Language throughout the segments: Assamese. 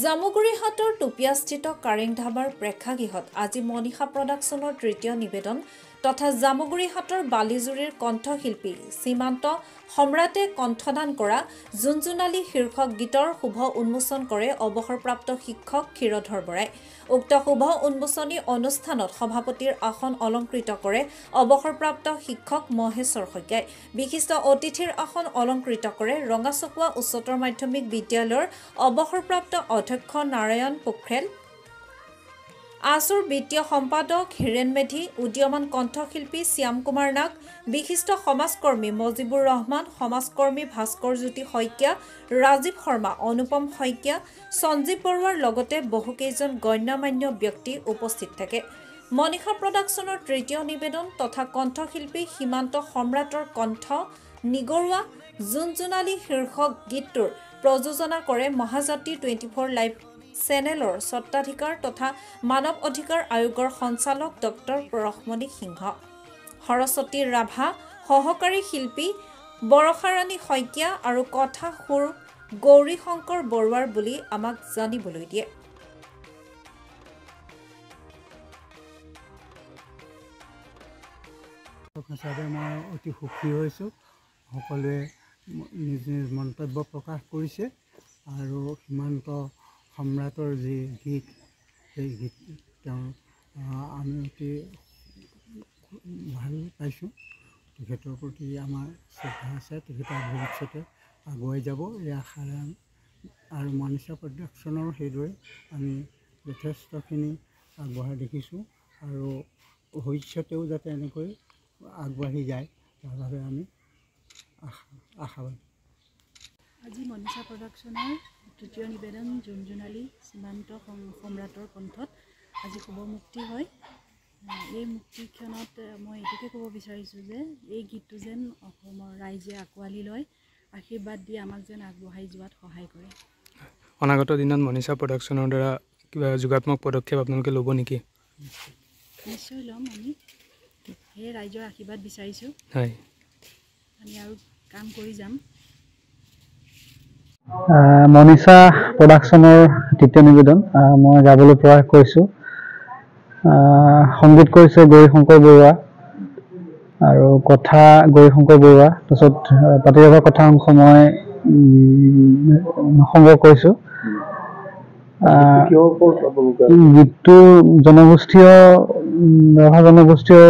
জামুগুৰিহাটৰ টুপিয়াস্থিত কাৰেং ধাবাৰ প্ৰেক্ষাগৃহত আজি মনীষা প্ৰডাকশ্যনৰ তৃতীয় নিবেদন তথা জামুগুৰিহাটৰ বালিজুৰিৰ কণ্ঠশিল্পী সীমান্ত সম্ৰাটে কণ্ঠদান কৰা জুনজুনালী শীৰ্ষক গীতৰ শুভ উন্মোচন কৰে অৱসৰপ্ৰাপ্ত শিক্ষক ক্ষীৰধৰ বৰাই। উক্ত শুভ উন্মোচনী অনুষ্ঠানত সভাপতিৰ আসন অলংকৃত কৰে অৱসৰপ্ৰাপ্ত শিক্ষক মহেশ্বৰ শইকীয়াই। বিশিষ্ট অতিথিৰ আসন অলংকৃত কৰে ৰঙাচকুৱা উচ্চতৰ মাধ্যমিক বিদ্যালয়ৰ অৱসৰপ্ৰাপ্ত অধ্যক্ষ নাৰায়ণ পোখৰেল, আসুৰ বিত্তীয় সম্পাদক হিৰেণ মেধি, উদীয়মান কণ্ঠশিল্পী শ্যাম কুমাৰ নাগ, বিশিষ্ট সমাজকৰ্মী মজিবুৰ ৰহমান, সমাজকৰ্মী ভাস্কৰ জ্যোতি শইকীয়া, ৰাজীৱ শৰ্মা, অনুপম শইকীয়া, সঞ্জীৱ বৰুৱাৰ লগতে বহুকেইজন গণ্যমান্য ব্যক্তি উপস্থিত থাকে। মনীষা প্ৰডাকশ্যনৰ তৃতীয় নিবেদন তথা কণ্ঠশিল্পী সীমান্ত সম্ৰাটৰ কণ্ঠ নিগৰুৱা জুনজুনালী শীৰ্ষক গীতটোৰ প্ৰযোজনা কৰে মহাজাতি 24 লাইভ চেনেলৰ স্বত্বাধিকাৰ তথা মানৱ অধিকাৰ আয়োগৰ সঞ্চালক ডক্টৰ ৰহমণি সিংহ। সৰস্বতী ৰাভা, সহকাৰী শিল্পী বৰষাৰাণী শইকীয়া আৰু কথা সুৰ গৌৰী শংকৰ বৰুৱাৰ বুলি আমাক জানিবলৈ দিয়ে। মই অতি সুখী হৈছোঁ। সকলোৱে নিজ নিজ মন্তব্য প্ৰকাশ কৰিছে আৰু সীমান্ত সম্ৰাটৰ যি গীত সেই গীত আমি অতি ভাল পাইছোঁ। তেখেতৰ প্ৰতি আমাৰ শ্ৰদ্ধা আছে। তেখেতৰ ভৱিষ্যতে আগুৱাই যাব এই আশাৰে আৰু মনীষা প্ৰডাকশ্যনৰ সেইদৰে আমি যথেষ্টখিনি আগবঢ়া দেখিছোঁ আৰু ভৱিষ্যতেও যাতে এনেকৈ আগবাঢ়ি যায় তাৰ বাবে আমি আশাবাদী। আজি মনীষা প্ৰডাকশ্যনৰ তৃতীয় নিবেদন জুনজুনালী সীমান্ত সম্ৰাটৰ কণ্ঠত আজি শুভ মুক্তি হয়। এই মুক্তিক্ষণত মই এইটোকে ক'ব বিচাৰিছোঁ যে এই গীতটো যেন অসমৰ ৰাইজে আঁকোৱালি লয়, আশীৰ্বাদ দি আমাক যেন আগবঢ়াই যোৱাত সহায় কৰে। অনাগত দিনত মনীষা প্ৰডাকশ্যনৰ দ্বাৰা কিবা যোগাত্মক পদক্ষেপ আপোনালোকে ল'ব নেকি? নিশ্চয় ল'ম। আমি সেই ৰাইজৰ আশীৰ্বাদ বিচাৰিছোঁ। হয়, আমি আৰু কাম কৰি যাম। মনীষা প্ৰডাকশ্যনৰ তৃতীয় নিবেদন মই গাবলৈ প্ৰয়াস কৰিছোঁ। সংগীত কৰিছে গৌৰী শংকৰ বৰুৱা আৰু কথা গৌৰী শংকৰ বৰুৱা। তাৰপিছত পাতিৰভাৰ কথা অংশ মই সংগ্ৰহ কৰিছোঁ। গীতটো ৰাভা জনগোষ্ঠীয়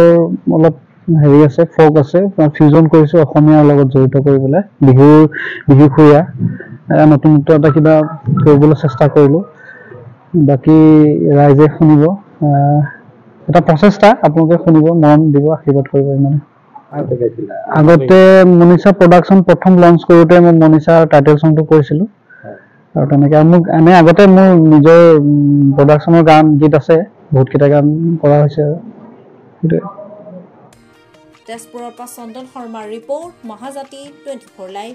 অলপ হেৰি আছে, ফক আছে, ফিউজন কৰিছোঁ অসমীয়াৰ লগত জড়িত কৰিবলৈ। বিহু খুৰীয়া নতুনত্ব এটা কিবা কৰিবলৈ চেষ্টা কৰিলোঁ। বাকী ৰাইজে শুনিব, এটা প্ৰচেষ্টা, আপোনালোকে শুনিব, মৰম দিব, আশীৰ্বাদ কৰিব। মানে আগতে মনীষা প্ৰডাকশ্যন প্ৰথম লঞ্চ কৰোঁতে মই মনীষা টাইটেল চংটো কৰিছিলোঁ আৰু তেনেকৈ মোক আগতে মোৰ নিজৰ প্ৰডাকশ্যনৰ গীত আছে, বহুতকেইটা গান কৰা হৈছে আৰু সেইটোৱে। তেজপুৰৰ পৰা চন্দন শৰ্মাৰ ৰিপৰ্ট, মহাজাতি 24 লাইভ।